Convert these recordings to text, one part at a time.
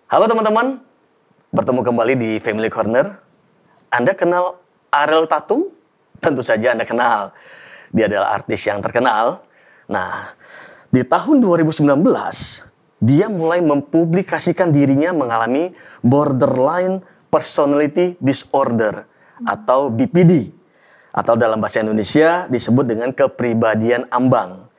Halo teman-teman, bertemu kembali di Family Corner. Anda kenal Ariel Tatum? Tentu saja Anda kenal. Dia adalah artis yang terkenal. Nah, di tahun 2019, dia mulai mempublikasikan dirinya mengalami borderline personality disorder atau BPD. Atau dalam bahasa Indonesia disebut dengan kepribadian ambang.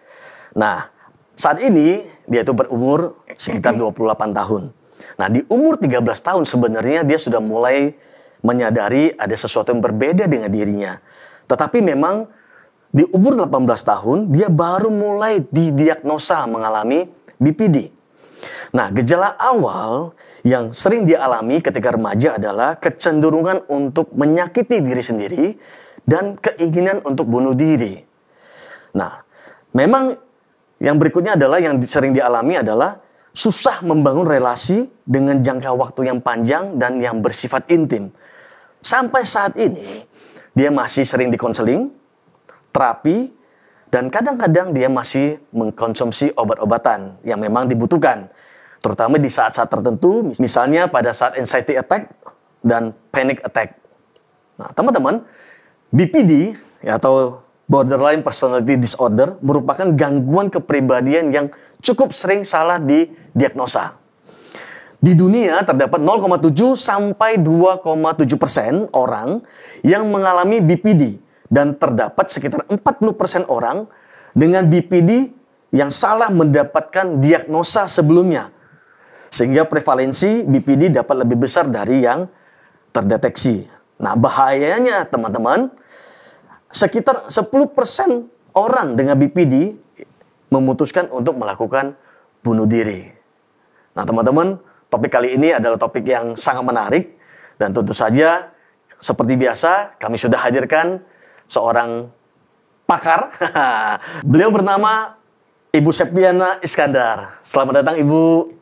Nah, saat ini dia itu berumur sekitar 28 tahun. Nah, di umur 13 tahun sebenarnya dia sudah mulai menyadari ada sesuatu yang berbeda dengan dirinya. Tetapi memang di umur 18 tahun dia baru mulai didiagnosa mengalami BPD. Nah, gejala awal yang sering dialami ketika remaja adalah kecenderungan untuk menyakiti diri sendiri dan keinginan untuk bunuh diri. Nah, memang yang berikutnya adalah yang sering dialami adalah susah membangun relasi dengan jangka waktu yang panjang dan yang bersifat intim. Sampai saat ini, dia masih sering dikonseling, terapi, dan kadang-kadang dia masih mengkonsumsi obat-obatan yang memang dibutuhkan. Terutama di saat-saat tertentu, misalnya pada saat anxiety attack dan panic attack. Nah, teman-teman, BPD atau borderline personality disorder merupakan gangguan kepribadian yang cukup sering salah didiagnosa. Di dunia terdapat 0,7 sampai 2,7% orang yang mengalami BPD dan terdapat sekitar 40% orang dengan BPD yang salah mendapatkan diagnosa sebelumnya. Sehingga prevalensi BPD dapat lebih besar dari yang terdeteksi. Nah, bahayanya teman-teman, sekitar 10% orang dengan BPD memutuskan untuk melakukan bunuh diri. Nah teman-teman, topik kali ini adalah topik yang sangat menarik. Dan tentu saja, seperti biasa, kami sudah hadirkan seorang pakar. Beliau bernama Ibu Septiana Iskandar. Selamat datang Ibu.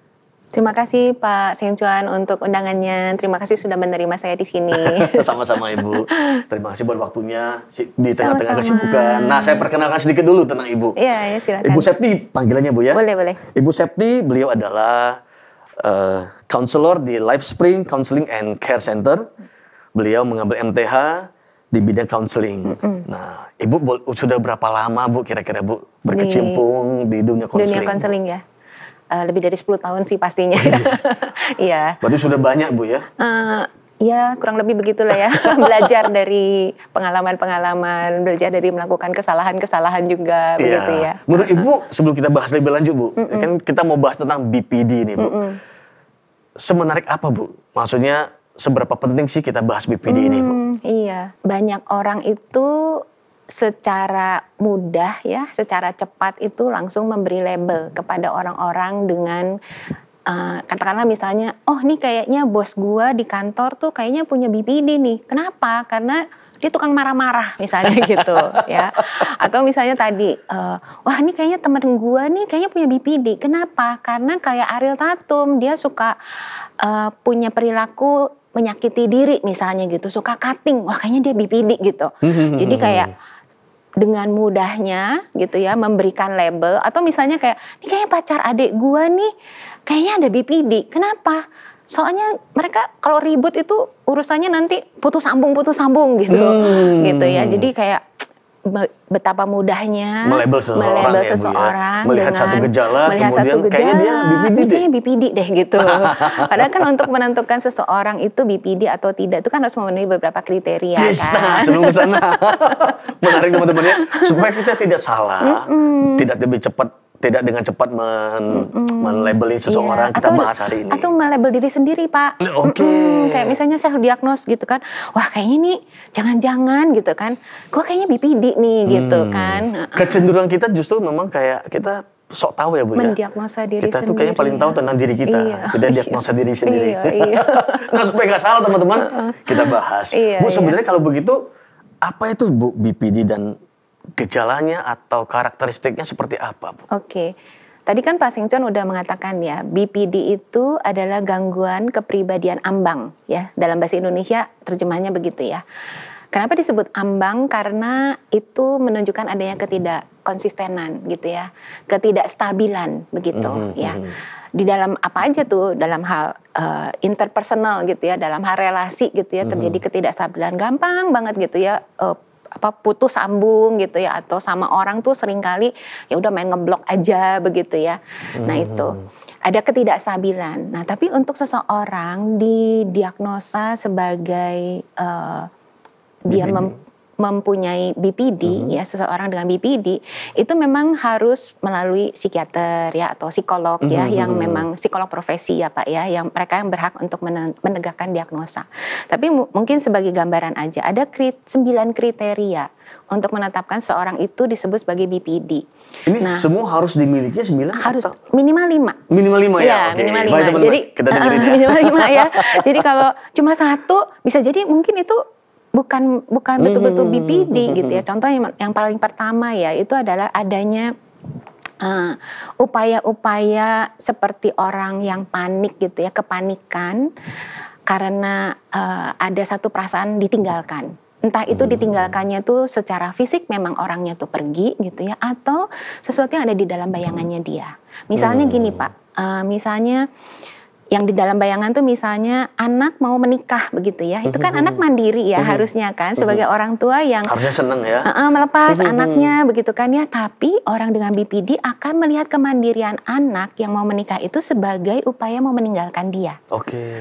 Terima kasih Pak Seng Chuan untuk undangannya. Terima kasih sudah menerima saya di sini. Sama-sama Ibu. Terima kasih buat waktunya di tengah-tengah kesibukan. Nah, saya perkenalkan sedikit dulu tentang Ibu. Iya, ya silakan. Ibu Septi panggilannya Bu ya. Boleh. Ibu Septi, beliau adalah counselor di Lifespring Counseling and Care Center. Beliau mengambil MTH di bidang counseling. Nah, Ibu sudah berapa lama Bu kira-kira Bu berkecimpung di dunia counseling? Dunia counseling ya. Lebih dari 10 tahun sih pastinya. Iya. Berarti sudah banyak Bu ya? Ya kurang lebih begitulah ya. Belajar dari pengalaman-pengalaman, belajar dari melakukan kesalahan-kesalahan juga, begitu ya. Menurut Ibu, sebelum kita bahas lebih lanjut Bu, kan kita mau bahas tentang BPD nih Bu. Semenarik apa Bu? Maksudnya seberapa penting sih kita bahas BPD ini Bu? Iya, banyak orang itu secara mudah ya, secara cepat itu langsung memberi label kepada orang-orang dengan katakanlah misalnya, oh nih kayaknya bos gua di kantor tuh kayaknya punya BPD nih. Kenapa? Karena dia tukang marah-marah misalnya gitu ya. Atau misalnya tadi, wah ini kayaknya temen gua nih kayaknya punya BPD. Kenapa? Karena kayak Ariel Tatum, dia suka punya perilaku menyakiti diri misalnya gitu, suka cutting, wah kayaknya dia BPD gitu. Jadi kayak dengan mudahnya gitu ya memberikan label, atau misalnya kayak ini kayaknya pacar adik gua nih kayaknya ada BPD. Kenapa? Soalnya mereka kalau ribut itu urusannya nanti putus sambung gitu. Gitu ya. Jadi kayak betapa mudahnya melabel seseorang, ya, melihat satu gejala kemudian kayaknya dia BPD kayaknya BPD deh gitu. Padahal kan untuk menentukan seseorang itu BPD atau tidak itu kan harus memenuhi beberapa kriteria kan. Nah, sebelum ke sana menarik teman-teman ya, supaya kita tidak salah, tidak dengan cepat melabeli seseorang, kita bahas hari ini. Atau melabel diri sendiri Pak. Kayak misalnya self diagnose gitu kan. Wah kayaknya nih jangan-jangan gitu kan. Gue kayaknya BPD nih gitu kan. Kecenderungan kita justru memang kayak kita sok tahu ya Bu ya. Mendiagnosa diri kita sendiri. Kita tuh kayaknya paling tahu tentang diri kita. Tidak diagnosa diri sendiri. Iya. Nah supaya nggak salah teman-teman, kita bahas. Bu sebenarnya kalau begitu, apa itu Bu BPD dan gejalanya atau karakteristiknya seperti apa Bu? Oke. Tadi kan Pak Seng Chuan udah mengatakan ya, BPD itu adalah gangguan kepribadian ambang ya. Dalam bahasa Indonesia terjemahannya begitu ya. Kenapa disebut ambang? Karena itu menunjukkan adanya ketidakkonsistenan gitu ya. Ketidakstabilan begitu ya. di dalam apa aja tuh, dalam hal interpersonal gitu ya, dalam hal relasi gitu ya, terjadi ketidakstabilan gampang banget gitu ya, putus sambung gitu ya, atau sama orang tuh seringkali ya udah main ngeblok aja begitu ya. Nah itu ada ketidakstabilan. Nah tapi untuk seseorang didiagnosa sebagai dia mempunyai BPD ya, seseorang dengan BPD itu memang harus melalui psikiater ya atau psikolog ya, yang memang psikolog profesi ya Pak ya, yang mereka yang berhak untuk menegakkan diagnosa. Tapi mungkin sebagai gambaran aja, ada 9 kriteria untuk menetapkan seorang itu disebut sebagai BPD. Ini semua harus dimiliki 9? Harus minimal 5. Minimal 5 ya? Ya, minimal 5. Baik, Jadi minimal 5 ya. Jadi kalau cuma 1 bisa jadi mungkin itu bukan betul-betul BPD gitu ya. Contoh yang paling pertama ya, itu adalah adanya upaya-upaya seperti orang yang panik gitu ya, kepanikan karena ada satu perasaan ditinggalkan. Entah itu ditinggalkannya tuh secara fisik, memang orangnya tuh pergi gitu ya, atau sesuatu yang ada di dalam bayangannya dia. Misalnya gini Pak, misalnya yang di dalam bayangan tuh misalnya anak mau menikah begitu ya, itu kan anak mandiri ya harusnya kan, sebagai orang tua yang harusnya seneng ya, melepas anaknya begitu kan ya. Tapi orang dengan BPD akan melihat kemandirian anak yang mau menikah itu sebagai upaya mau meninggalkan dia.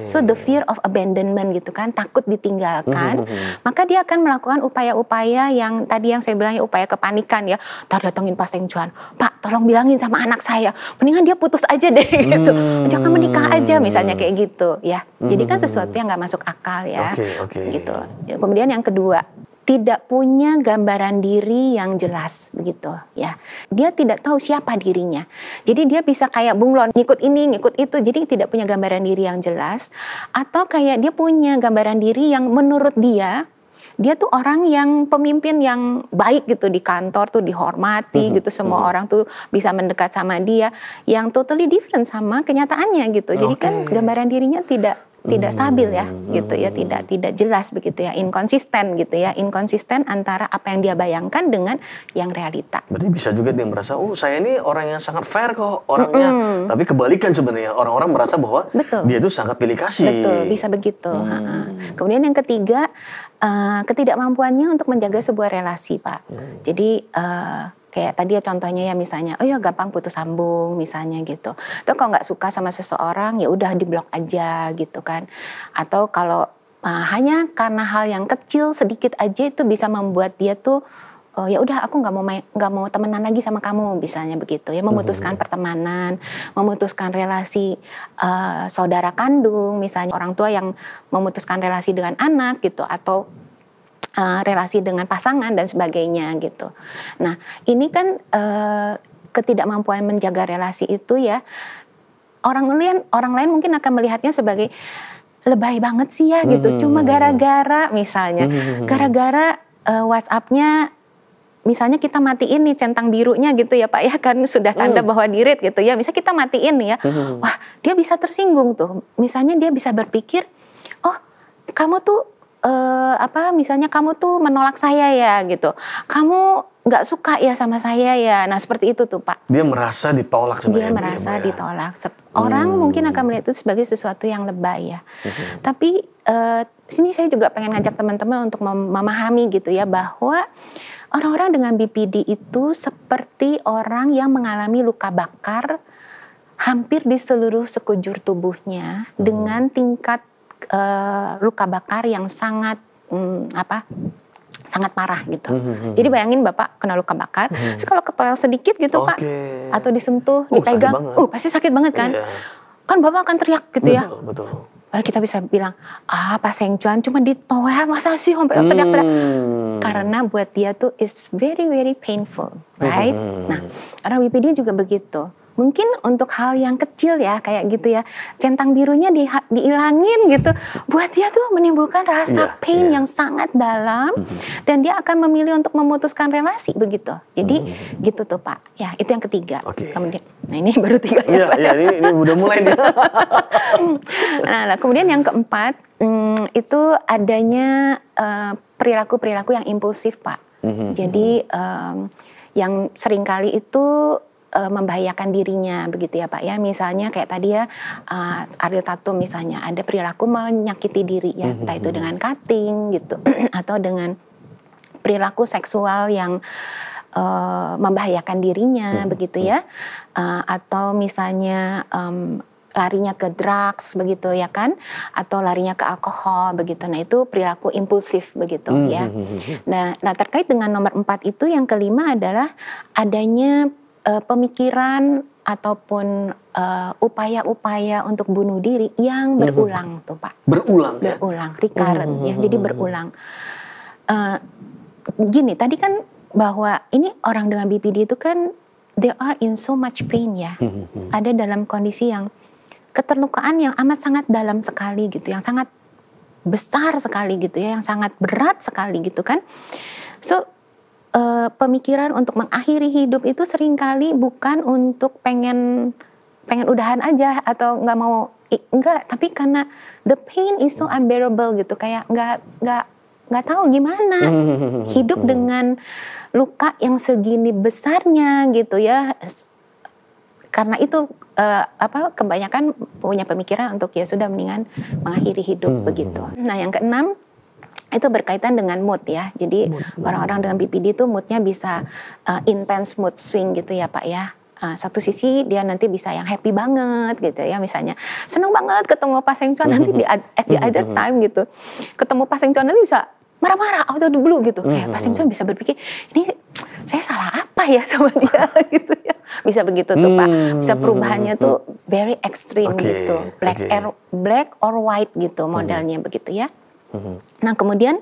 So the fear of abandonment gitu kan, takut ditinggalkan, maka dia akan melakukan upaya-upaya yang tadi yang saya bilang ya, upaya kepanikan ya. Ntar datengin Pak Seng Chuan, Pak tolong bilangin sama anak saya, mendingan dia putus aja deh gitu, jangan menikah aja misalnya kayak gitu ya. Jadi kan sesuatu yang nggak masuk akal ya, gitu. Kemudian yang kedua, tidak punya gambaran diri yang jelas begitu ya. Dia tidak tahu siapa dirinya. Jadi dia bisa kayak bunglon, ngikut ini, ngikut itu. Jadi tidak punya gambaran diri yang jelas. Atau kayak dia punya gambaran diri yang menurut dia tuh orang yang pemimpin yang baik gitu, di kantor tuh dihormati gitu, semua orang tuh bisa mendekat sama dia, yang totally different sama kenyataannya gitu. Jadi kan gambaran dirinya tidak stabil ya gitu ya, tidak jelas begitu ya, inkonsisten gitu ya, inkonsisten antara apa yang dia bayangkan dengan yang realita. Berarti bisa juga dia merasa, saya ini orang yang sangat fair kok orangnya, tapi kebalikan sebenarnya, orang-orang merasa bahwa dia itu sangat pilih kasih. Betul, bisa begitu. Kemudian yang ketiga, ketidakmampuannya untuk menjaga sebuah relasi Pak. Jadi kayak tadi ya contohnya ya, misalnya gampang putus sambung misalnya gitu. Atau kalau nggak suka sama seseorang ya udah diblok aja gitu kan. Atau kalau hanya karena hal yang kecil sedikit aja itu bisa membuat dia tuh ya udah aku nggak mau temenan lagi sama kamu misalnya begitu ya, memutuskan pertemanan, memutuskan relasi saudara kandung misalnya, orang tua yang memutuskan relasi dengan anak gitu, atau relasi dengan pasangan dan sebagainya gitu. Nah ini kan ketidakmampuan menjaga relasi itu ya, orang lain mungkin akan melihatnya sebagai lebay banget sih ya gitu, cuma gara-gara misalnya gara-gara WhatsApp-nya misalnya kita matiin nih centang birunya gitu ya Pak ya, kan sudah tanda bahwa di-read gitu ya, misalnya kita matiin nih ya, wah dia bisa tersinggung tuh, misalnya dia bisa berpikir, oh kamu tuh misalnya kamu tuh menolak saya ya gitu, kamu nggak suka ya sama saya ya, nah seperti itu tuh Pak. Dia merasa ditolak sebenarnya. Dia merasa ditolak. Orang mungkin akan melihat itu sebagai sesuatu yang lebay ya. Tapi sini saya juga pengen ngajak teman-teman untuk memahami gitu ya, bahwa orang-orang dengan BPD itu seperti orang yang mengalami luka bakar hampir di seluruh sekujur tubuhnya dengan tingkat luka bakar yang sangat sangat parah gitu. Jadi bayangin Bapak kena luka bakar, terus kalau ke toilet sedikit gitu Pak, atau disentuh, dipegang, pasti sakit banget kan? Kan Bapak akan teriak gitu ya. Betul. Padahal kita bisa bilang, Pak Seng Chuan cuma di toilet, masa sih sampai teriak-teriak? Karena buat dia tuh is very very painful, right? Nah, orang BPD juga begitu. Mungkin untuk hal yang kecil ya, kayak gitu ya, centang birunya diilangin gitu, buat dia tuh menimbulkan rasa pain yang sangat dalam, dan dia akan memilih untuk memutuskan relasi begitu. Jadi gitu tuh Pak. Ya itu yang ketiga. Kemudian, nah ini baru 3 ya. Iya, ini udah mulai nih. Nah, kemudian yang keempat itu adanya perilaku-perilaku yang impulsif Pak. Jadi yang seringkali itu membahayakan dirinya begitu ya Pak ya. Misalnya kayak tadi ya Ariel Tatum misalnya ada perilaku menyakiti diri ya, entah itu dengan cutting gitu atau dengan perilaku seksual yang membahayakan dirinya begitu ya, atau misalnya larinya ke drugs begitu ya kan, atau larinya ke alkohol begitu. Nah itu perilaku impulsif begitu ya. Nah terkait dengan nomor 4 itu yang kelima adalah adanya pemikiran ataupun upaya-upaya untuk bunuh diri yang berulang tuh Pak. Berulang ya? Berulang, recurrent ya, jadi berulang. Gini tadi kan bahwa ini orang dengan BPD itu kan they are in so much pain ya. Ada dalam kondisi yang keterlukaan yang amat sangat dalam sekali gitu, yang sangat besar sekali gitu ya, yang sangat berat sekali gitu kan. So pemikiran untuk mengakhiri hidup itu seringkali bukan untuk pengen udahan aja atau nggak mau enggak, tapi karena the pain is so unbearable gitu, kayak nggak tahu gimana hidup dengan luka yang segini besarnya gitu ya. Karena itu kebanyakan punya pemikiran untuk ya sudah mendingan mengakhiri hidup begitu. Nah yang keenam itu berkaitan dengan mood ya. Jadi orang-orang dengan BPD itu moodnya bisa intense mood swing gitu ya Pak ya. Satu sisi dia nanti bisa yang happy banget gitu ya, misalnya seneng banget ketemu Pak Seng Chuan, nanti at the other time gitu ketemu Pak Seng Chuan lagi bisa marah-marah out of the blue gitu. Kayak Pak Seng Chuan bisa berpikir ini saya salah apa ya sama dia gitu ya. Bisa begitu tuh Pak. Bisa perubahannya tuh very extreme gitu. Black or white gitu modelnya begitu ya. Nah kemudian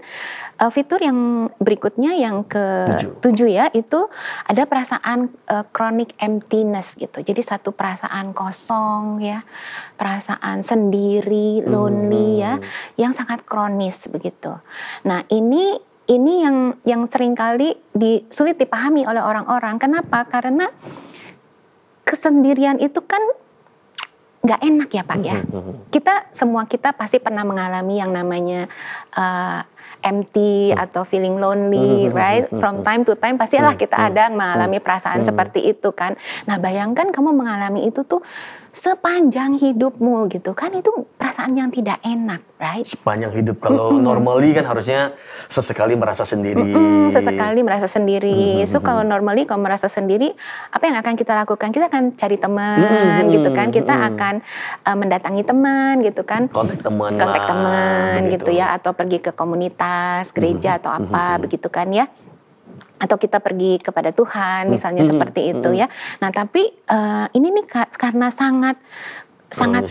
fitur yang berikutnya yang ke-7 ya, itu ada perasaan chronic emptiness gitu. Jadi satu perasaan kosong ya, perasaan sendiri, lonely ya, yang sangat kronis begitu. Nah ini yang seringkali sulit dipahami oleh orang-orang. Kenapa? Karena kesendirian itu kan nggak enak ya Pak ya. Semua kita pasti pernah mengalami yang namanya empty atau feeling lonely, right? From time to time pastilah kita ada mengalami perasaan seperti itu kan. Nah bayangkan kamu mengalami itu tuh sepanjang hidupmu gitu kan, itu perasaan yang tidak enak, right? Sepanjang hidup, kalau normally kan harusnya sesekali merasa sendiri. Sesekali merasa sendiri. So kalau normally kalau merasa sendiri, apa yang akan kita lakukan? Kita akan cari teman gitu kan. Kita akan mendatangi teman gitu kan. Kontak teman gitu ya, atau pergi ke komunitas, gereja atau apa begitu kan ya. Atau kita pergi kepada Tuhan misalnya seperti itu ya. Nah tapi ini nih karena sangat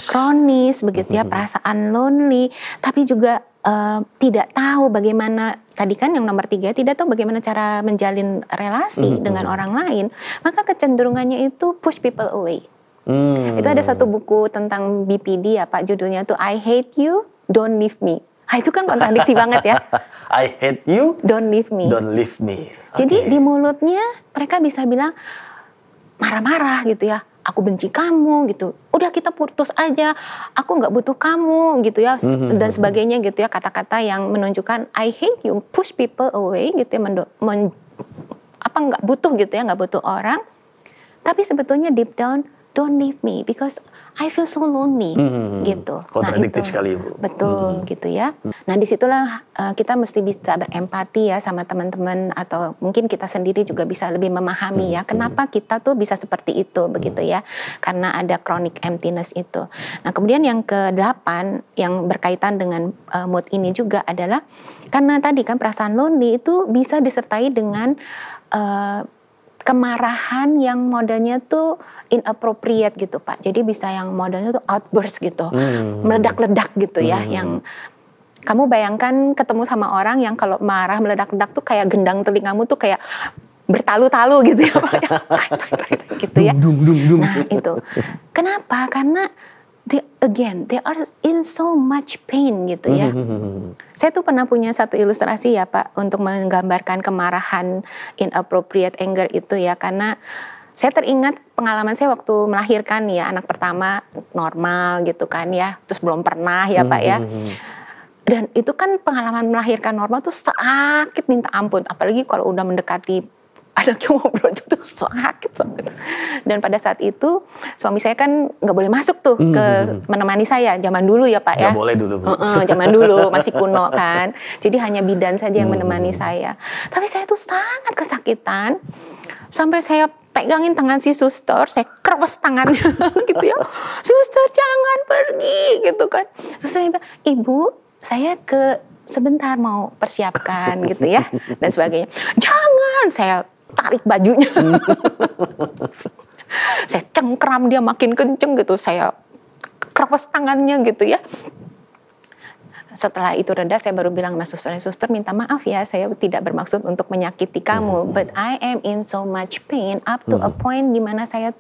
kronis begitu ya, perasaan lonely, tapi juga tidak tahu bagaimana, tadi kan yang nomor 3, tidak tahu bagaimana cara menjalin relasi dengan orang lain, maka kecenderungannya itu push people away. Itu ada satu buku tentang BPD ya Pak, judulnya tuh I Hate You, Don't Leave Me. Itu kan kontradiksi banget ya. I hate you, don't leave me. Don't leave me. Jadi di mulutnya mereka bisa bilang marah-marah gitu ya. Aku benci kamu gitu. Udah kita putus aja. Aku nggak butuh kamu gitu ya. Dan sebagainya gitu ya. Kata-kata yang menunjukkan I hate you, push people away gitu ya. Nggak butuh gitu ya, nggak butuh orang. Tapi sebetulnya deep down, don't leave me because I feel so lonely gitu. Kontradiktif sekali Bu. Betul gitu ya. Nah disitulah kita mesti bisa berempati ya sama teman-teman, atau mungkin kita sendiri juga bisa lebih memahami ya kenapa kita tuh bisa seperti itu begitu ya. Karena ada chronic emptiness itu. Nah kemudian yang ke-8 yang berkaitan dengan mood ini juga adalah karena tadi kan perasaan lonely itu bisa disertai dengan kemarahan yang modelnya tuh inappropriate gitu Pak. Jadi bisa yang modelnya tuh outburst gitu, meledak-ledak gitu ya. Yang kamu bayangkan ketemu sama orang yang kalau marah meledak-ledak tuh kayak gendang telingamu tuh kayak bertalu-talu gitu ya Pak. Gitu ya. Nah itu. Kenapa? Karena they are in so much pain gitu ya. Saya tuh pernah punya satu ilustrasi ya Pak untuk menggambarkan kemarahan inappropriate anger itu ya, karena saya teringat pengalaman saya waktu melahirkan ya anak pertama normal gitu kan ya, terus belum pernah ya Pak ya. Dan itu kan pengalaman melahirkan normal tuh sakit minta ampun, apalagi kalau udah mendekati anaknya ngobrol itu tuh sakit banget. Dan pada saat itu suami saya kan nggak boleh masuk tuh ke menemani saya, zaman dulu ya Pak ya. Nggak boleh dulu, Bu. Zaman dulu masih kuno kan. Jadi hanya bidan saja yang menemani saya. Tapi saya tuh sangat kesakitan sampai saya pegangin tangan si suster, saya keres tangannya gitu ya. Suster jangan pergi gitu kan. Terus saya bilang, Ibu saya sebentar mau persiapkan gitu ya dan sebagainya. Jangan, saya tarik bajunya. Saya cengkram dia makin kenceng gitu, saya keres tangannya gitu ya. Setelah itu reda saya baru bilang sama suster minta maaf ya, saya tidak bermaksud untuk menyakiti kamu, but I am in so much pain up to a point dimana saya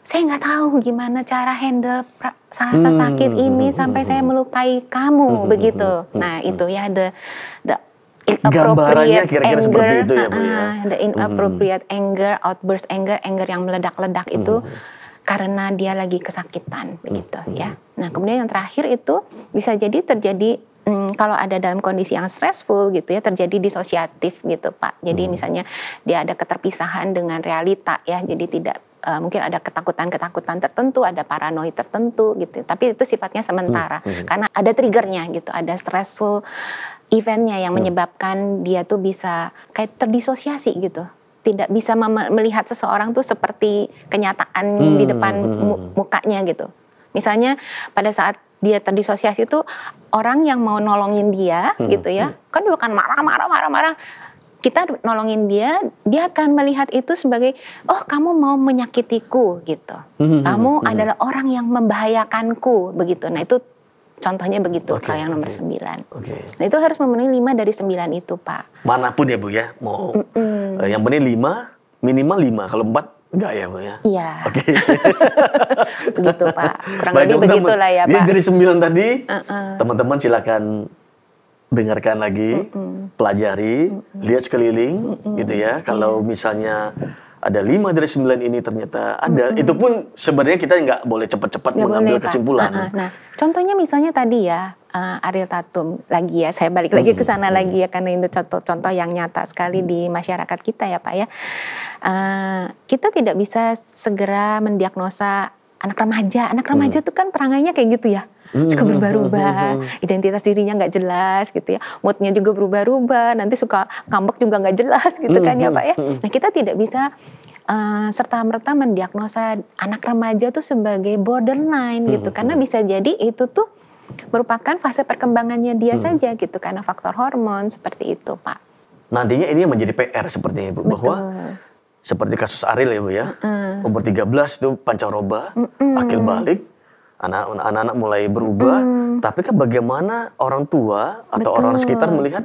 nggak tahu gimana cara handle rasa sakit ini sampai saya melukai kamu begitu. Nah itu ya the Gambarannya inappropriate kira-kira anger, seperti itu ya Bu ya. The inappropriate anger, outburst anger yang meledak-ledak itu karena dia lagi kesakitan begitu ya. Nah kemudian yang terakhir itu bisa jadi terjadi kalau ada dalam kondisi yang stressful gitu ya, terjadi disosiatif gitu Pak. Jadi misalnya dia ada keterpisahan dengan realita ya, jadi tidak mungkin ada ketakutan tertentu, ada paranoid tertentu gitu. Tapi itu sifatnya sementara karena ada triggernya gitu, ada stressful eventnya yang menyebabkan dia tuh bisa kayak terdisosiasi gitu. Tidak bisa melihat seseorang tuh seperti kenyataan di depan mukanya gitu. Misalnya pada saat dia terdisosiasi itu orang yang mau nolongin dia gitu ya, kan dia akan marah. Kita nolongin dia akan melihat itu sebagai, oh kamu mau menyakitiku gitu. Kamu adalah orang yang membahayakanku begitu. Nah itu contohnya begitu kalau yang nomor 9. Nah itu harus memenuhi 5 dari 9 itu Pak. Manapun ya Bu ya, mau yang penting 5, minimal 5. Kalau 4 enggak ya Bu ya? Iya. Oke. Begitu Pak. Kurang lebih begitulah ya Pak. Jadi dari 9 tadi, teman-teman silakan dengarkan lagi, pelajari, lihat sekeliling gitu ya. Kalau misalnya ada 5 dari 9 ini ternyata ada, itu pun sebenarnya kita nggak boleh cepat-cepat mengambil kesimpulan. Nah, contohnya misalnya tadi ya, Ariel Tatum lagi ya, saya balik lagi ke sana lagi ya, karena itu contoh-contoh yang nyata sekali di masyarakat kita ya Pak ya. Kita tidak bisa segera mendiagnosa anak remaja. Anak remaja tuh kan perangainya kayak gitu ya. Suka berubah-ubah, identitas dirinya nggak jelas gitu ya, moodnya juga berubah-ubah, nanti suka ngambek juga nggak jelas gitu kan ya Pak ya. Nah kita tidak bisa serta-merta mendiagnosa anak remaja tuh sebagai borderline gitu, karena bisa jadi itu tuh merupakan fase perkembangannya dia saja gitu, karena faktor hormon seperti itu Pak. Nantinya ini yang menjadi PR sepertinya Bu, bahwa seperti kasus Ariel ya Bu ya, umur 13 tuh pancaroba, akil balik. Anak-anak mulai berubah, tapi kan bagaimana orang tua atau orang sekitar melihat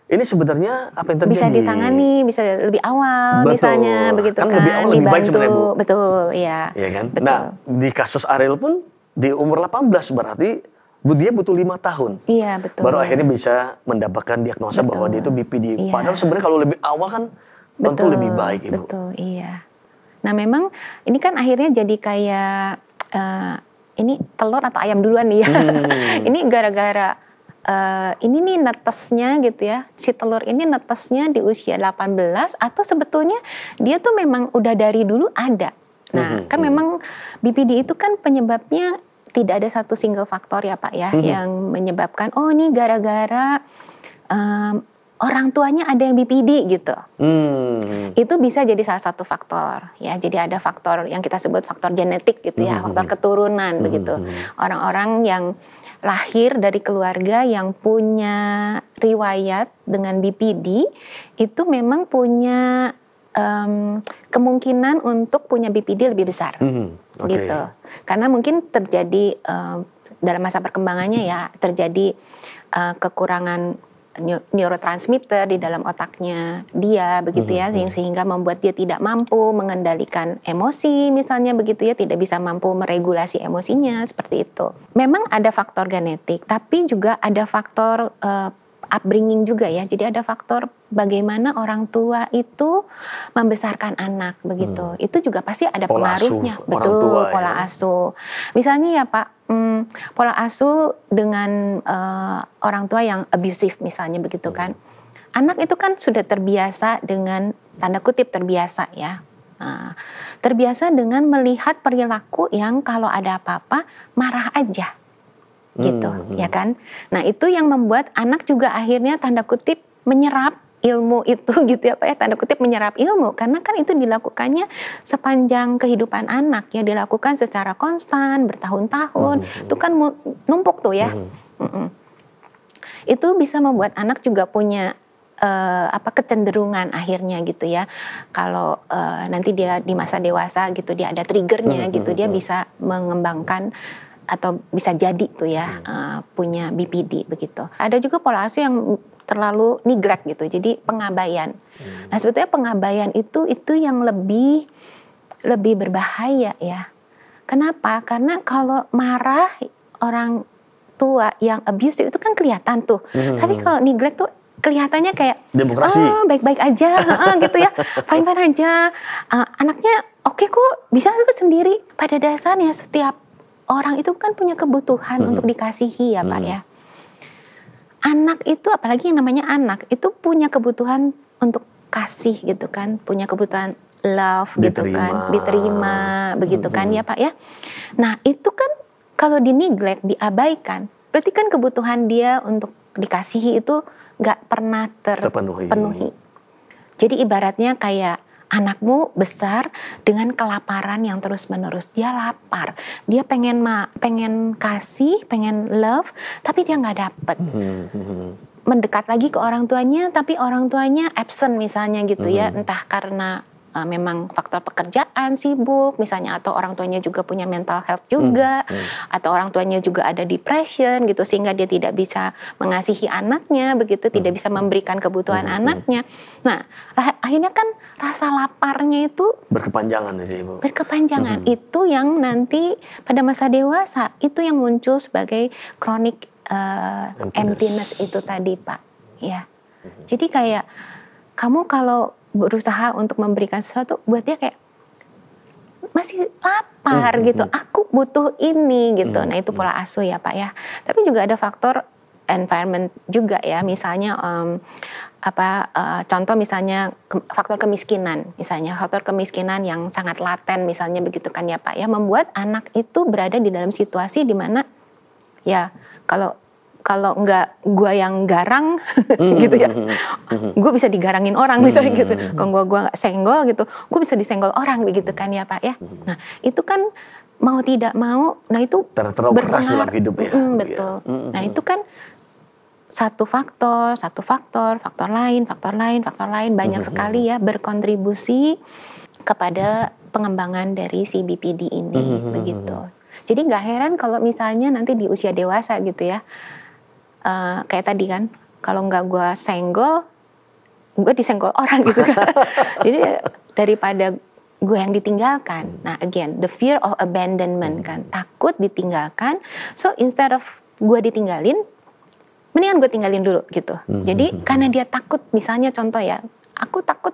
ini sebenarnya apa yang terjadi? Bisa ditangani, bisa lebih awal misalnya begitu kan, lebih awal, lebih baik sebenarnya Bu. Betul, iya. Iya kan? Betul. Nah, di kasus Ariel pun di umur 18 berarti dia butuh 5 tahun. Iya, betul. Baru akhirnya bisa mendapatkan diagnosa bahwa dia itu BPD. Iya. Padahal sebenarnya kalau lebih awal kan tentu lebih baik Ibu. Betul, iya. Nah, memang ini kan akhirnya jadi kayak ini telur atau ayam duluan nih ya. Ini gara-gara ini nih netesnya gitu ya. Si telur ini netesnya di usia 18 atau sebetulnya dia tuh memang udah dari dulu ada. Nah, kan memang BPD itu kan penyebabnya tidak ada satu single faktor ya Pak ya yang menyebabkan oh ini gara-gara orang tuanya ada yang BPD gitu. Itu bisa jadi salah satu faktor ya. Jadi ada faktor yang kita sebut faktor genetik gitu ya, faktor keturunan begitu. Orang-orang yang lahir dari keluarga yang punya riwayat dengan BPD itu memang punya kemungkinan untuk punya BPD lebih besar. Gitu. Karena mungkin terjadi dalam masa perkembangannya ya, terjadi kekurangan neurotransmitter di dalam otaknya dia begitu ya, sehingga membuat dia tidak mampu mengendalikan emosi misalnya begitu ya, tidak bisa mampu meregulasi emosinya seperti itu. Memang ada faktor genetik, tapi juga ada faktor upbringing juga ya. Jadi ada faktor bagaimana orang tua itu membesarkan anak begitu. Itu juga pasti ada pola pengaruhnya. Asuh, betul, pola asuh. Misalnya ya Pak, pola asuh dengan orang tua yang abusive misalnya begitu kan. anak itu kan sudah terbiasa dengan, tanda kutip terbiasa ya, terbiasa dengan melihat perilaku yang kalau ada apa-apa marah aja gitu, ya kan. Nah itu yang membuat anak juga akhirnya tanda kutip menyerap ilmu itu gitu ya Pak ya, tanda kutip menyerap ilmu, karena kan itu dilakukannya sepanjang kehidupan anak ya, dilakukan secara konstan bertahun-tahun, itu kan numpuk tuh ya. Itu bisa membuat anak juga punya kecenderungan akhirnya gitu ya, kalau nanti dia di masa dewasa gitu, dia ada triggernya gitu, dia bisa mengembangkan atau bisa jadi tuh ya punya BPD begitu. Ada juga pola asuh yang terlalu neglect gitu, jadi pengabaian. Nah sebetulnya pengabaian itu yang lebih berbahaya ya. Kenapa? Karena kalau marah orang tua yang abusive itu kan kelihatan tuh. Tapi kalau neglect tuh kelihatannya kayak demokrasi. Baik-baik aja gitu ya, fine-fine aja. Anaknya oke kok, bisa sendiri. Pada dasarnya setiap orang itu kan punya kebutuhan untuk dikasihi ya Pak ya. Anak itu, apalagi yang namanya anak, itu punya kebutuhan untuk kasih gitu kan, punya kebutuhan love gitu kan, diterima begitu kan ya Pak ya. Nah itu kan kalau di-neglect, diabaikan, berarti kan kebutuhan dia untuk dikasihi itu gak pernah terpenuhi. Jadi ibaratnya kayak anakmu besar dengan kelaparan yang terus-menerus. Dia lapar, dia pengen kasih, pengen love, tapi dia nggak dapet. Mendekat lagi ke orang tuanya, tapi orang tuanya absent misalnya gitu ya, entah karena memang faktor pekerjaan, sibuk misalnya, atau orang tuanya juga punya mental health juga, atau orang tuanya juga ada depression gitu, sehingga dia tidak bisa mengasihi anaknya begitu, tidak bisa memberikan kebutuhan anaknya. Nah akhirnya kan rasa laparnya itu berkepanjangan Ibu. Berkepanjangan. Itu yang nanti pada masa dewasa itu yang muncul sebagai chronic emptiness itu tadi Pak ya. Jadi kayak kamu kalau berusaha untuk memberikan sesuatu, buat dia kayak masih lapar gitu, aku butuh ini gitu. Nah itu pola asuh ya Pak ya. Tapi juga ada faktor environment juga ya, misalnya contoh misalnya faktor kemiskinan, misalnya faktor kemiskinan yang sangat laten misalnya begitu kan ya Pak ya, membuat anak itu berada di dalam situasi di mana ya kalau nggak gue yang garang gitu ya, gue bisa digarangin orang misalnya gitu. Kalau gue nggak senggol gitu, gue bisa disenggol orang begitu kan ya Pak ya. Nah itu kan mau tidak mau, nah itu berpengaruh dalam hidup ya. Betul. Nah itu kan satu faktor lain banyak sekali ya berkontribusi kepada pengembangan dari si BPD ini begitu. Jadi nggak heran kalau misalnya nanti di usia dewasa gitu ya. Kayak tadi kan, kalau nggak gue senggol, gue disenggol orang gitu kan. Jadi daripada gue yang ditinggalkan. Nah again, the fear of abandonment kan, takut ditinggalkan. So instead of gue ditinggalin, mendingan gue tinggalin dulu gitu. Jadi karena dia takut, misalnya contoh ya, aku takut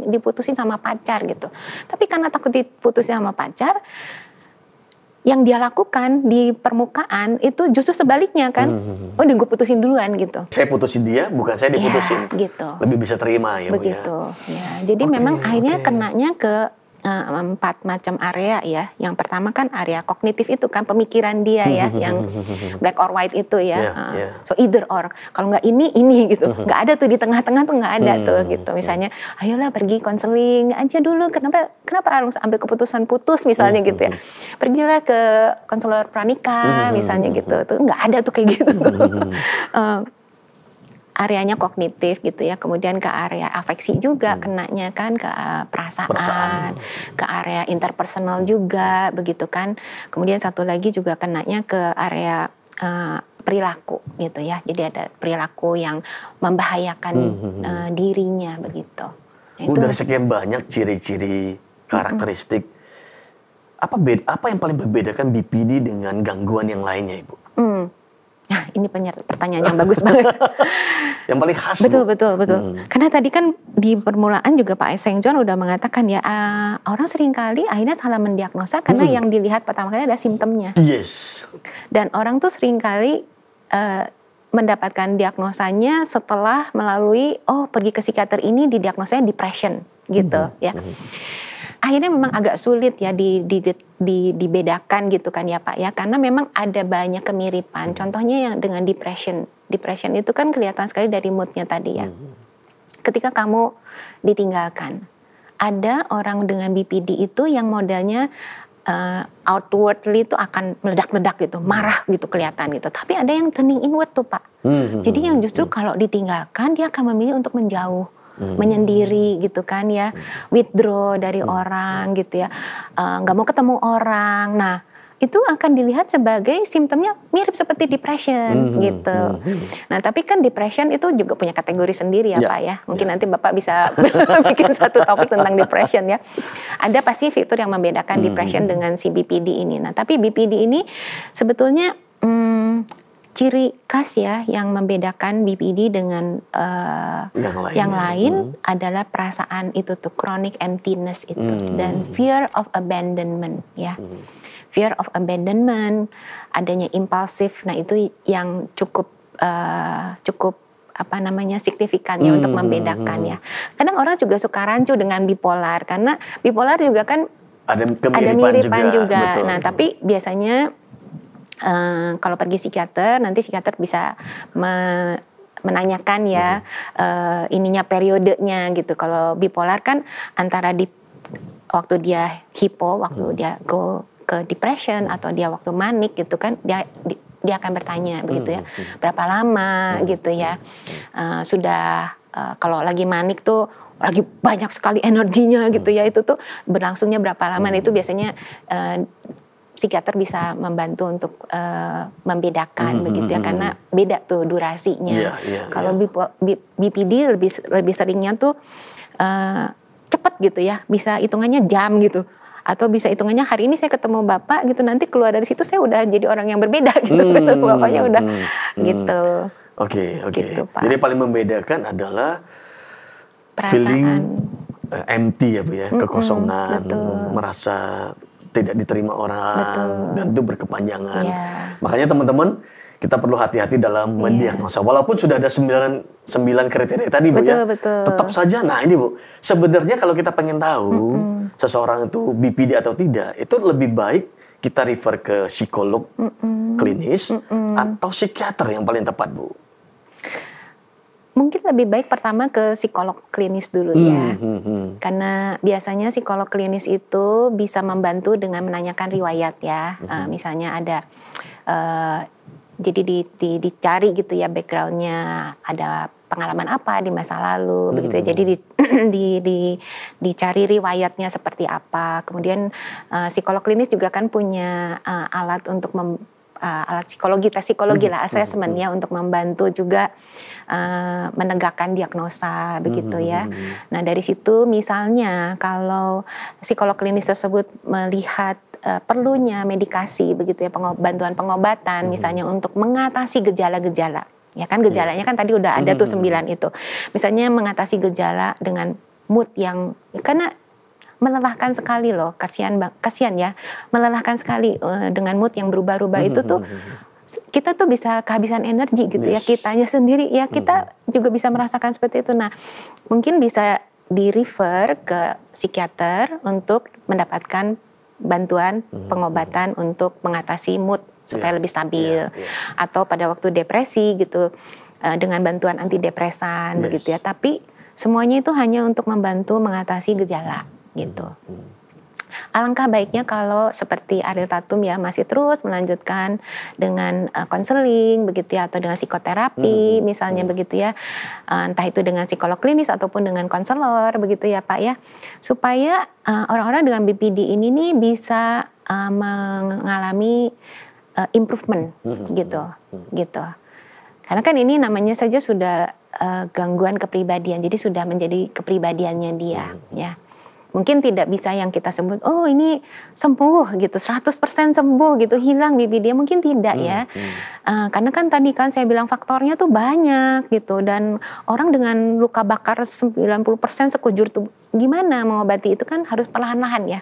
diputusin sama pacar gitu. Tapi karena takut diputusin sama pacar, yang dia lakukan di permukaan itu justru sebaliknya kan. Oh gue putusin duluan gitu. Saya putusin dia, bukan saya diputusin. Ya, gitu. Lebih bisa terima ya begitu Bu, ya. Jadi memang akhirnya kenanya ke 4 macam area ya. Yang pertama kan area kognitif itu kan, pemikiran dia ya, yang black or white itu ya. So either or. Kalau nggak ini gitu. Nggak ada tuh di tengah-tengah tuh, nggak ada tuh gitu. Misalnya, ayolah pergi konseling aja dulu. Kenapa harus ambil keputusan putus misalnya gitu ya. Pergilah ke konselor pranikah misalnya gitu. Tuh nggak ada tuh kayak gitu. Areanya kognitif gitu ya, kemudian ke area afeksi juga kenanya kan, ke perasaan, ke area interpersonal juga begitu kan. Kemudian satu lagi juga kenanya ke area perilaku gitu ya. Jadi ada perilaku yang membahayakan dirinya begitu. Nah, dari sekian banyak ciri-ciri karakteristik, apa yang paling membedakan BPD dengan gangguan yang lainnya Ibu? Nah, ini pertanyaan yang bagus banget. Yang paling khas. Betul. Karena tadi kan di permulaan juga Pak Seng John udah mengatakan ya, orang seringkali akhirnya salah mendiagnosa karena yang dilihat pertama kali adalah simptomnya. Yes. Dan orang tuh seringkali mendapatkan diagnosanya setelah melalui pergi ke psikiater ini didiagnosanya depression gitu ya. Akhirnya memang agak sulit ya dibedakan gitu kan ya Pak ya, karena memang ada banyak kemiripan. Contohnya yang dengan depression itu kan kelihatan sekali dari moodnya tadi ya. Ketika kamu ditinggalkan, ada orang dengan BPD itu yang modelnya outwardly itu akan meledak-ledak gitu, marah gitu kelihatan gitu. Tapi ada yang turning inward tuh Pak. Jadi yang justru kalau ditinggalkan dia akan memilih untuk menjauh, menyendiri gitu kan ya, withdraw dari orang gitu ya, nggak mau ketemu orang. Nah itu akan dilihat sebagai simptomnya mirip seperti depression gitu. Nah tapi kan depression itu juga punya kategori sendiri ya Pak ya. Mungkin nanti Bapak bisa bikin satu topik tentang depression ya. Ada pasti fitur yang membedakan depression dengan si BPD ini. Nah tapi BPD ini sebetulnya ciri khas ya yang membedakan BPD dengan yang lain adalah perasaan itu tuh, chronic emptiness itu, dan fear of abandonment ya. Fear of abandonment, adanya impulsif, nah itu yang cukup signifikan ya untuk membedakan ya. Kadang orang juga suka rancu dengan bipolar karena bipolar juga kan ada kemiripan juga. Nah tapi biasanya kalau pergi psikiater, nanti psikiater bisa menanyakan ya ininya periodenya gitu. Kalau bipolar kan antara waktu dia hipo, waktu dia go ke depression atau dia waktu manik gitu kan, dia akan bertanya begitu ya, berapa lama gitu ya, sudah kalau lagi manik tuh lagi banyak sekali energinya gitu ya, itu tuh berlangsungnya berapa lama. Nah itu biasanya psikiater bisa membantu untuk membedakan begitu ya, karena beda tuh durasinya. Kalau BPD lebih seringnya tuh cepat gitu ya, bisa hitungannya jam gitu. Atau bisa hitungannya hari ini saya ketemu Bapak gitu, nanti keluar dari situ saya udah jadi orang yang berbeda gitu. Bapaknya udah gitu. Oke. Gitu, Pak. Jadi paling membedakan adalah perasaan feeling empty ya Bu ya, kekosongan, betul. merasa tidak diterima orang, Betul. dan itu berkepanjangan. Makanya teman-teman, kita perlu hati-hati dalam mendiagnosa. Walaupun sudah ada 9 kriteria tadi Bu ya. Betul. Tetap saja, nah ini Bu, sebenarnya kalau kita pengen tahu seseorang itu BPD atau tidak, itu lebih baik kita refer ke psikolog klinis atau psikiater yang paling tepat Bu. Mungkin lebih baik pertama ke psikolog klinis dulu ya. Karena biasanya psikolog klinis itu bisa membantu dengan menanyakan riwayat ya. Misalnya ada jadi dicari gitu ya backgroundnya, ada pengalaman apa di masa lalu begitu ya. Jadi dicari riwayatnya seperti apa. Kemudian psikolog klinis juga kan punya alat untuk alat psikologi, tes psikologi lah, assessment-nya untuk membantu juga menegakkan diagnosa begitu ya. Nah dari situ misalnya kalau psikolog klinis tersebut melihat perlunya medikasi begitu ya, bantuan pengobatan misalnya untuk mengatasi gejala-gejala. Ya kan gejalanya kan tadi udah ada tuh 9 itu. Misalnya mengatasi gejala dengan mood yang karena melelahkan sekali loh, kasihan ya, melelahkan sekali dengan mood yang berubah-ubah itu tuh kita tuh bisa kehabisan energi gitu ya, kitanya sendiri ya, kita juga bisa merasakan seperti itu. Nah, mungkin bisa di-refer ke psikiater untuk mendapatkan bantuan pengobatan untuk mengatasi mood supaya lebih stabil. Atau pada waktu depresi gitu dengan bantuan antidepresan begitu ya. Tapi semuanya itu hanya untuk membantu mengatasi gejala gitu. Alangkah baiknya kalau seperti Ariel Tatum ya masih terus melanjutkan dengan konseling begitu ya, atau dengan psikoterapi misalnya begitu ya, entah itu dengan psikolog klinis ataupun dengan konselor begitu ya Pak ya, supaya orang-orang dengan BPD ini nih bisa mengalami improvement gitu. Karena kan ini namanya saja sudah gangguan kepribadian, jadi sudah menjadi kepribadiannya dia ya. Mungkin tidak bisa yang kita sebut, oh ini sembuh gitu, 100% sembuh gitu, hilang BPD, mungkin tidak ya. Karena kan tadi kan saya bilang faktornya tuh banyak gitu, dan orang dengan luka bakar 90% sekujur tubuh, gimana mengobati itu kan harus perlahan-lahan ya.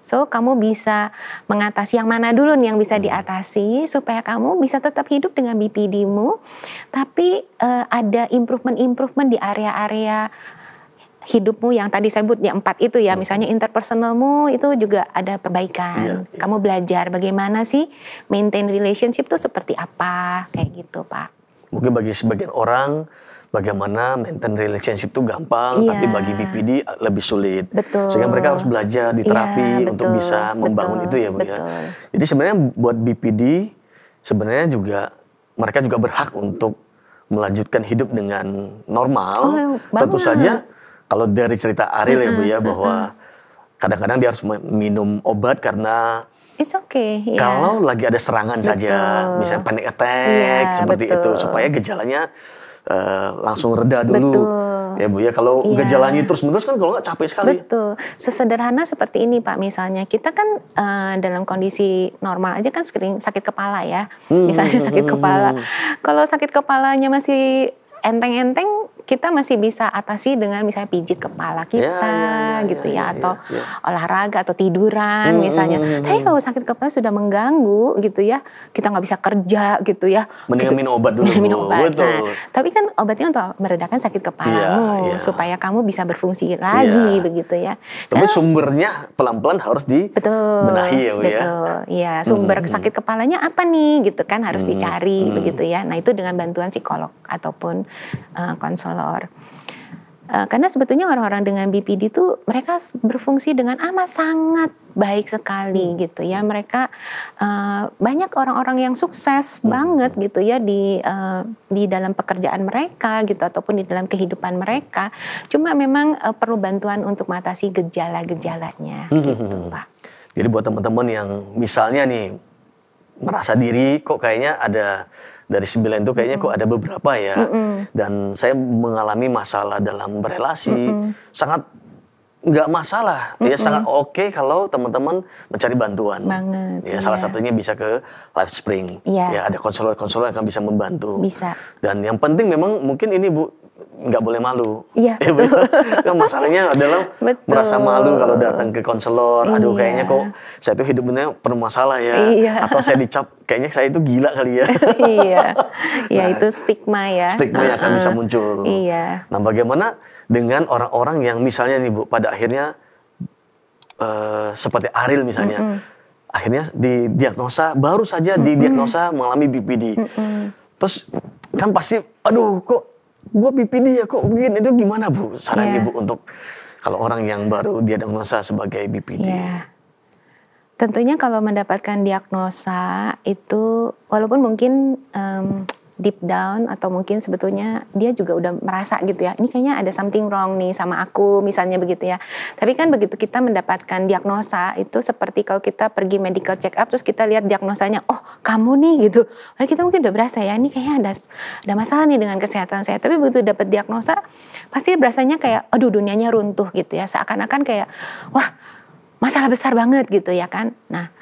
So kamu bisa mengatasi yang mana dulu nih yang bisa diatasi supaya kamu bisa tetap hidup dengan BPD-mu, tapi ada improvement di area-area hidupmu yang tadi saya sebut yang 4 itu ya, misalnya interpersonalmu itu juga ada perbaikan. Kamu belajar bagaimana sih maintain relationship itu seperti apa, kayak gitu Pak. Mungkin bagi sebagian orang bagaimana maintain relationship itu gampang, tapi bagi BPD lebih sulit. Betul. Sehingga mereka harus belajar di terapi untuk bisa membangun itu ya Bu ya. Jadi sebenarnya buat BPD sebenarnya juga mereka juga berhak untuk melanjutkan hidup dengan normal. Tentu saja kalau dari cerita Ariel ya Bu ya, bahwa kadang-kadang dia harus minum obat karena it's okay. Kalau lagi ada serangan saja, misalnya panic attack seperti itu, supaya gejalanya langsung reda dulu. Ya Bu ya, kalau gejalanya terus-menerus kan kalau nggak capek sekali. Betul. Sesederhana seperti ini Pak, misalnya kita kan dalam kondisi normal aja kan sering sakit kepala ya. Misalnya sakit kepala. Kalau sakit kepalanya masih enteng-enteng, kita masih bisa atasi dengan misalnya pijit kepala kita atau olahraga atau tiduran misalnya. Tapi kalau sakit kepala sudah mengganggu gitu ya, kita nggak bisa kerja gitu ya. Mendingan minum obat dulu. Minum obat. Nah, tapi kan obatnya untuk meredakan sakit kepalamu supaya kamu bisa berfungsi lagi begitu ya. Tapi sumbernya pelan-pelan harus dibenahi ya Bu ya. Betul. Iya, sumber sakit kepalanya apa nih gitu kan harus dicari begitu ya. Nah, itu dengan bantuan psikolog ataupun konselor. Karena sebetulnya orang-orang dengan BPD itu mereka berfungsi dengan amat sangat baik sekali gitu ya. Mereka banyak orang-orang yang sukses banget gitu ya di dalam pekerjaan mereka gitu ataupun di dalam kehidupan mereka. Cuma memang perlu bantuan untuk mengatasi gejala-gejalanya gitu Pak. Jadi buat teman-teman yang misalnya nih merasa diri kok kayaknya ada dari 9 itu kayaknya kok ada beberapa ya. Dan saya mengalami masalah dalam berelasi. Sangat nggak masalah. Ya sangat oke kalau teman-teman mencari bantuan. Banget. Ya salah satunya bisa ke LifeSpring. Ya ada konselor-konselor yang akan bisa membantu. Bisa. Dan yang penting memang mungkin ini Bu, nggak boleh malu. Iya, betul. Kan masalahnya adalah merasa malu kalau datang ke konselor. Aduh kayaknya kok saya tuh hidupnya penuh masalah ya. Atau saya dicap kayaknya saya itu gila kali ya. Ya itu stigma ya. Stigma yang akan bisa muncul. Nah bagaimana dengan orang-orang yang misalnya nih Bu, pada akhirnya seperti Ariel misalnya. Akhirnya didiagnosa, baru saja didiagnosa mengalami BPD. Terus kan pasti, aduh kok gue BPD ya kok begini, itu gimana Bu sarannya Bu untuk kalau orang yang baru diagnosa sebagai BPD? Tentunya kalau mendapatkan diagnosa itu walaupun mungkin deep down atau mungkin sebetulnya dia juga udah merasa gitu ya, ini kayaknya ada something wrong nih sama aku misalnya begitu ya. Tapi kan begitu kita mendapatkan diagnosa itu seperti kalau kita pergi medical check up terus kita lihat diagnosanya, oh kamu nih gitu. Padahal kita mungkin udah berasa ya, ini kayaknya ada masalah nih dengan kesehatan saya. Tapi begitu dapat diagnosa pasti berasanya kayak aduh dunianya runtuh gitu ya. Seakan-akan kayak wah masalah besar banget gitu ya kan. Nah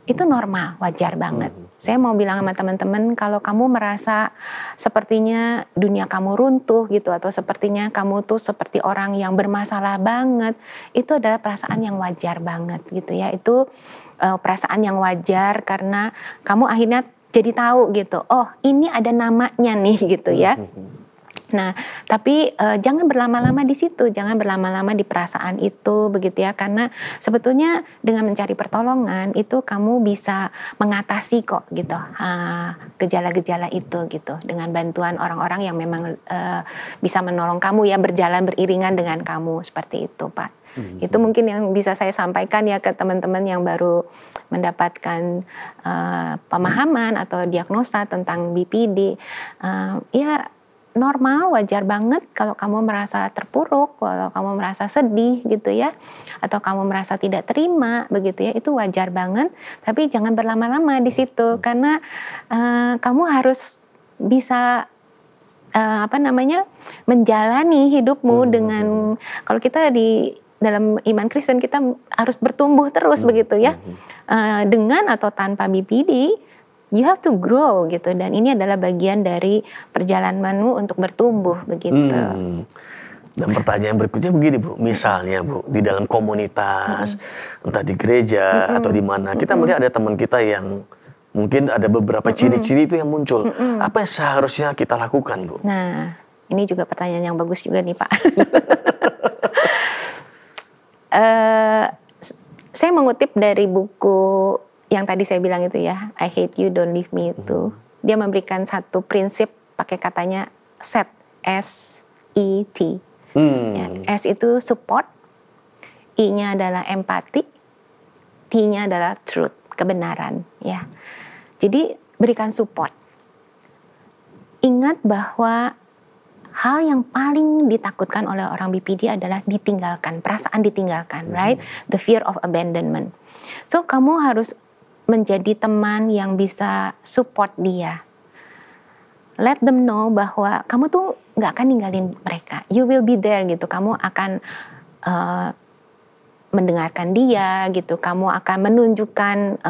itu normal, wajar banget. Saya mau bilang sama teman-teman kalau kamu merasa sepertinya dunia kamu runtuh gitu atau sepertinya kamu tuh seperti orang yang bermasalah banget, itu adalah perasaan yang wajar banget gitu ya. Itu perasaan yang wajar karena kamu akhirnya jadi tahu gitu. Oh, ini ada namanya nih gitu ya. Nah, tapi jangan berlama-lama di situ, jangan berlama-lama di perasaan itu begitu ya, karena sebetulnya dengan mencari pertolongan itu kamu bisa mengatasi kok gitu gejala-gejala itu gitu dengan bantuan orang-orang yang memang bisa menolong kamu ya, berjalan beriringan dengan kamu seperti itu Pak. Itu mungkin yang bisa saya sampaikan ya ke teman-teman yang baru mendapatkan pemahaman atau diagnosa tentang BPD. Ya normal, wajar banget kalau kamu merasa terpuruk, kalau kamu merasa sedih gitu ya, atau kamu merasa tidak terima begitu ya, itu wajar banget. Tapi jangan berlama-lama di situ karena kamu harus bisa menjalani hidupmu dengan, kalau kita di dalam iman Kristen kita harus bertumbuh terus begitu ya, dengan atau tanpa BPD. You have to grow gitu, dan ini adalah bagian dari perjalananmu untuk bertumbuh begitu. Dan pertanyaan berikutnya begini Bu, misalnya Bu, di dalam komunitas, entah di gereja atau di mana, kita melihat ada teman kita yang mungkin ada beberapa ciri-ciri itu yang muncul. Apa yang seharusnya kita lakukan Bu? Nah, ini juga pertanyaan yang bagus juga nih Pak. Saya mengutip dari buku yang tadi saya bilang itu ya, I Hate You, Don't Leave Me itu. Dia memberikan satu prinsip pakai katanya SET, S-E-T. Ya, S itu support, I-nya adalah empati, T-nya adalah truth, kebenaran. Ya, jadi berikan support. Ingat bahwa hal yang paling ditakutkan oleh orang BPD adalah ditinggalkan, perasaan ditinggalkan, right? The fear of abandonment. So, kamu harus menjadi teman yang bisa support dia. Let them know bahwa kamu tuh nggak akan ninggalin mereka. You will be there gitu. Kamu akan mendengarkan dia gitu. Kamu akan menunjukkan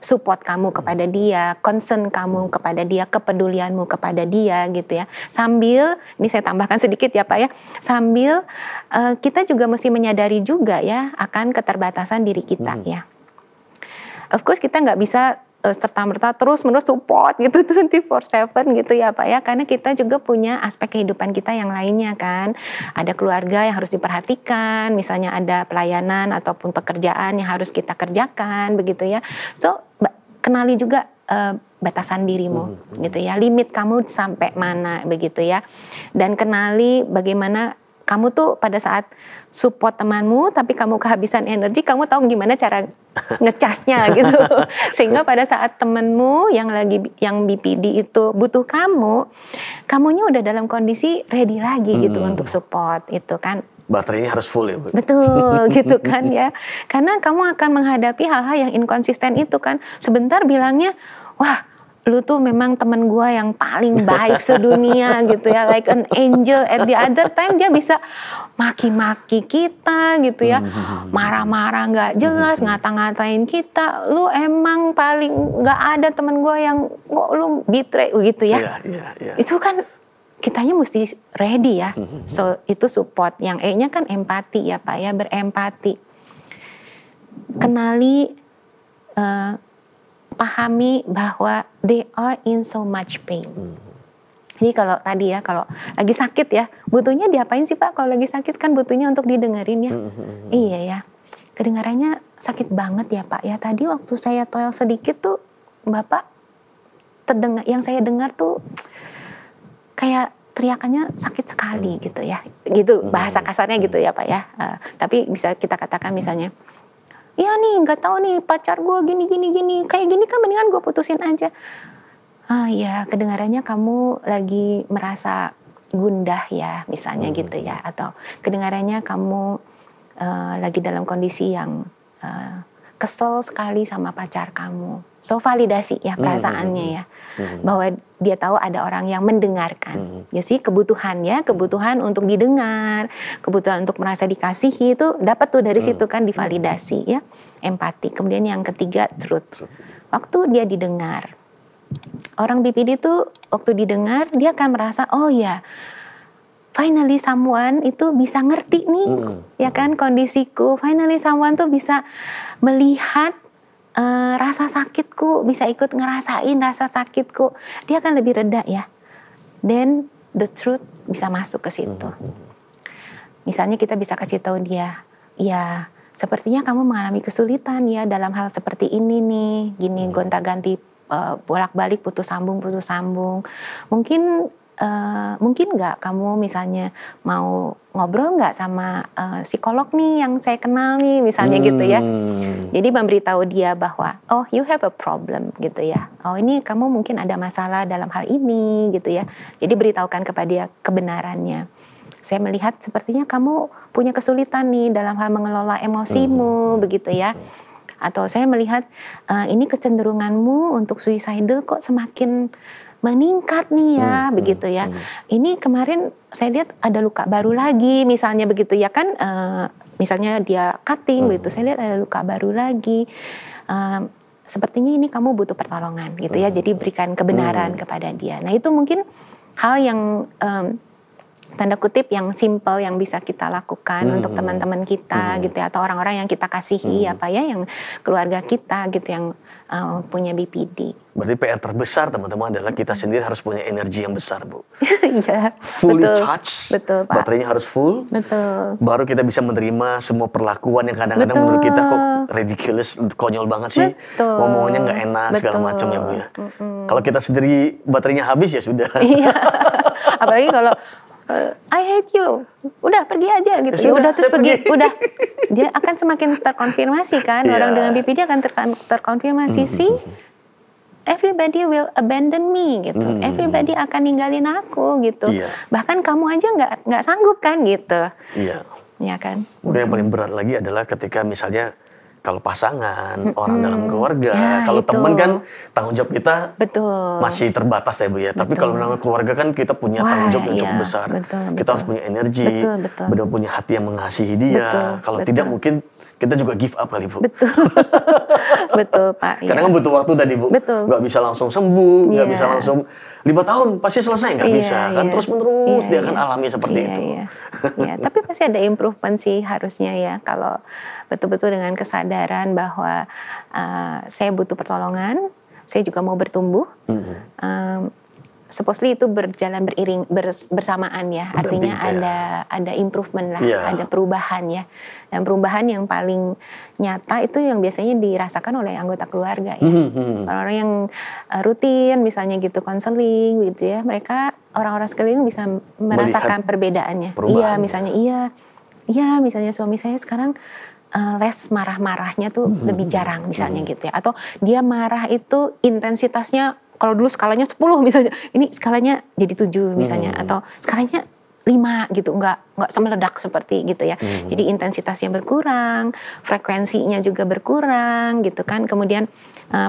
support kamu kepada dia, concern kamu kepada dia, kepedulianmu kepada dia gitu ya. Sambil, ini saya tambahkan sedikit ya Pak ya, sambil kita juga mesti menyadari juga ya akan keterbatasan diri kita ya. Of course kita nggak bisa serta-merta terus-menerus support gitu 24/7 gitu ya Pak ya, karena kita juga punya aspek kehidupan kita yang lainnya kan. Ada keluarga yang harus diperhatikan, misalnya ada pelayanan ataupun pekerjaan yang harus kita kerjakan begitu ya. So kenali juga batasan dirimu gitu ya, limit kamu sampai mana begitu ya. Dan kenali bagaimana kamu tuh pada saat support temanmu tapi kamu kehabisan energi, kamu tahu gimana cara ngecasnya gitu. Sehingga pada saat temanmu yang BPD itu butuh kamunya udah dalam kondisi ready lagi gitu untuk support itu kan. Baterainya harus full ya Bu. Betul gitu kan ya. Karena kamu akan menghadapi hal-hal yang inkonsisten itu kan. Sebentar bilangnya, wah lu tuh memang temen gue yang paling baik sedunia gitu ya, like an angel. At the other time dia bisa maki-maki kita gitu ya, marah-marah nggak jelas, ngata-ngatain kita. Lu emang paling nggak ada temen gue yang kok lu betray gitu ya. Itu kan kitanya mesti ready ya. So itu support. Yang E-nya kan empati ya Pak ya, berempati. Kenali, pahami bahwa they are in so much pain. Jadi kalau tadi ya, kalau lagi sakit ya, butuhnya diapain sih Pak? Kalau lagi sakit kan butuhnya untuk didengerin ya. Iya ya, kedengarannya sakit banget ya Pak ya. Tadi waktu saya toel sedikit tuh Bapak terdengar, yang saya dengar tuh kayak teriakannya sakit sekali gitu ya. Gitu bahasa kasarnya gitu ya Pak ya. Tapi bisa kita katakan misalnya, iya nih nggak tahu nih pacar gue gini kayak gini kan, mendingan gue putusin aja. Ya kedengarannya kamu lagi merasa gundah ya misalnya gitu ya, atau kedengarannya kamu lagi dalam kondisi yang kesel sekali sama pacar kamu. So validasi ya perasaannya ya, bahwa dia tahu ada orang yang mendengarkan. Ya sih kebutuhan untuk didengar, kebutuhan untuk merasa dikasihi itu dapat tuh dari situ kan, divalidasi ya, empati. Kemudian yang ketiga truth. Waktu dia didengar, orang BPD tuh waktu didengar dia akan merasa oh ya, finally someone itu bisa ngerti nih, ya kan kondisiku. Finally someone tuh bisa melihat rasa sakitku, bisa ikut ngerasain rasa sakitku. Dia akan lebih reda ya. Then the truth bisa masuk ke situ. Misalnya kita bisa kasih tahu dia, ya sepertinya kamu mengalami kesulitan ya dalam hal seperti ini nih, gini gonta-ganti, bolak-balik, putus sambung. Mungkin nggak kamu misalnya mau ngobrol nggak sama psikolog nih yang saya kenal nih misalnya gitu ya. Jadi memberitahu dia bahwa oh you have a problem gitu ya. Oh ini kamu mungkin ada masalah dalam hal ini gitu ya. Jadi beritahukan kepada dia kebenarannya. Saya melihat sepertinya kamu punya kesulitan nih dalam hal mengelola emosimu begitu ya. Atau saya melihat ini kecenderunganmu untuk suicidal kok semakin meningkat nih ya, begitu ya. Ini kemarin saya lihat ada luka baru lagi, misalnya begitu ya kan. Misalnya dia cutting begitu, saya lihat ada luka baru lagi. Sepertinya ini kamu butuh pertolongan gitu ya. Jadi berikan kebenaran kepada dia. Nah itu mungkin hal yang tanda kutip yang simple yang bisa kita lakukan untuk teman-teman kita gitu ya, atau orang-orang yang kita kasihi apa ya, yang keluarga kita gitu yang punya BPD. Berarti PR terbesar teman-teman adalah kita sendiri harus punya energi yang besar, Bu. Iya. Fully betul, charged, betul, Pak. baterainya harus full. Betul. Baru kita bisa menerima semua perlakuan yang kadang-kadang menurut kita kok ridiculous, konyol banget sih. Betul. Ngomongnya nggak enak segala macam ya, Bu ya. Kalau kita sendiri baterainya habis ya sudah. Iya. Apalagi kalau I hate you, udah pergi aja gitu. Ya udah terus pergi, udah dia akan semakin terkonfirmasi kan. Orang dengan BPD akan terkonfirmasi sih. Everybody will abandon me gitu. Everybody akan ninggalin aku gitu. Iya. Bahkan kamu aja nggak sanggup kan gitu. Iya. Ya kan. Mungkin yang paling berat lagi adalah ketika misalnya kalau pasangan, orang dalam keluarga, Ya, kalau itu. teman kan tanggung jawab kita Betul. masih terbatas ya, Bu ya. Tapi kalau dalam keluarga kan kita punya tanggung jawab yang cukup iya. besar. Betul, Kita betul. harus punya energi, Betul. benar punya hati yang mengasihi dia. Betul, Kalau betul. tidak mungkin kita juga give up kali, Bu. Betul. Betul, Pak. Karena Iya. kan butuh waktu tadi, Bu. Betul. Nggak bisa langsung sembuh, nggak Iya. bisa langsung 5 tahun pasti selesai, nggak Iya, bisa. Kan iya. terus-menerus Iya, dia akan iya. alami seperti Iya, itu. Iya. Iya, tapi pasti ada improvement sih harusnya ya, kalau betul-betul dengan kesadaran bahwa saya butuh pertolongan, saya juga mau bertumbuh. Supposedly itu berjalan bersamaan ya, artinya Berdamping, ada improvement lah, Iya. ada perubahan ya. Dan perubahan yang paling nyata itu yang biasanya dirasakan oleh anggota keluarga ya. Orang-orang yang rutin misalnya gitu konseling gitu ya, mereka orang-orang sekeliling bisa merasakan perbedaannya. perubahan. Iya misalnya suami saya sekarang less marah-marahnya tuh lebih jarang misalnya gitu ya. Atau dia marah itu intensitasnya, kalau dulu skalanya 10 misalnya, ini skalanya jadi 7 misalnya, atau skalanya 5 gitu, nggak semeledak seperti gitu ya. Jadi intensitasnya berkurang, frekuensinya juga berkurang gitu kan, kemudian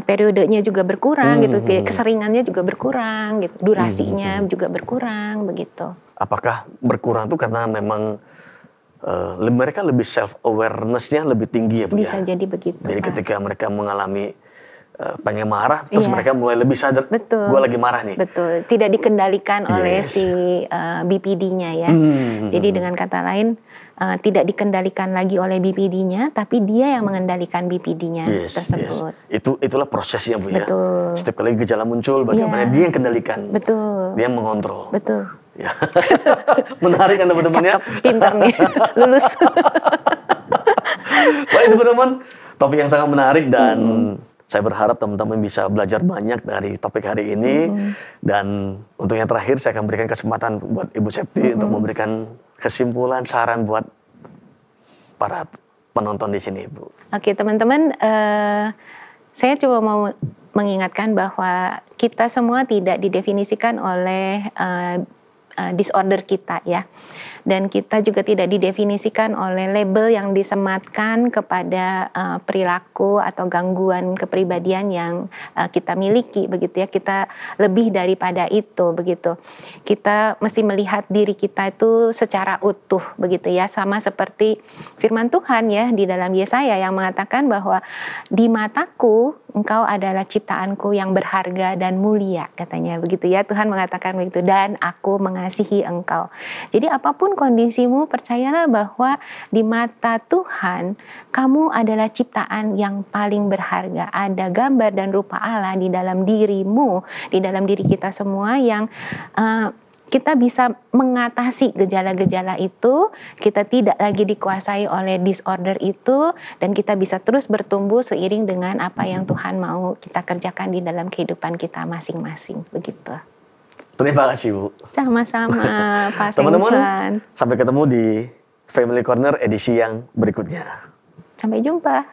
periodenya juga berkurang gitu, keseringannya juga berkurang gitu, durasinya juga berkurang begitu. Apakah berkurang itu karena memang mereka lebih self awareness-nya lebih tinggi ya, Bu? Bisa ya? jadi begitu, Jadi Pak. ketika mereka mengalami pengen marah, terus Iya. mereka mulai lebih sadar, Betul. gue lagi marah nih. Betul, tidak dikendalikan oleh Yes. si BPD-nya ya. Jadi dengan kata lain tidak dikendalikan lagi oleh BPD-nya, tapi dia yang mengendalikan BPD-nya tersebut. Itulah prosesnya, Bu ya. Betul. Setiap kali gejala muncul, bagaimana Iya. dia yang kendalikan. Betul. Dia yang mengontrol. Betul. Ya. Menarik kan teman-teman ya. Cakep, pintar nih, lulus. Baik teman-teman, topik yang sangat menarik dan saya berharap teman-teman bisa belajar banyak dari topik hari ini. Dan untuk yang terakhir saya akan berikan kesempatan buat Ibu Septi untuk memberikan kesimpulan, saran buat para penonton di sini, Bu. Oke teman-teman, saya coba mau mengingatkan bahwa kita semua tidak didefinisikan oleh disorder kita ya. Dan kita juga tidak didefinisikan oleh label yang disematkan kepada perilaku atau gangguan kepribadian yang kita miliki begitu ya. Kita lebih daripada itu begitu. Kita mesti melihat diri kita itu secara utuh begitu ya. Sama seperti firman Tuhan ya di dalam Yesaya yang mengatakan bahwa di mataku engkau adalah ciptaanku yang berharga dan mulia katanya begitu ya. Tuhan mengatakan begitu, dan aku mengasihi engkau. Jadi apapun kondisimu, percayalah bahwa di mata Tuhan kamu adalah ciptaan yang paling berharga. Ada gambar dan rupa Allah di dalam dirimu, di dalam diri kita semua yang kita bisa mengatasi gejala-gejala itu, kita tidak lagi dikuasai oleh disorder itu, dan kita bisa terus bertumbuh seiring dengan apa yang Tuhan mau kita kerjakan di dalam kehidupan kita masing-masing. Begitu. Terima kasih, Bu. Sama-sama, Pak Teman-teman, Sengcan. sampai ketemu di Family Corner edisi yang berikutnya. Sampai jumpa.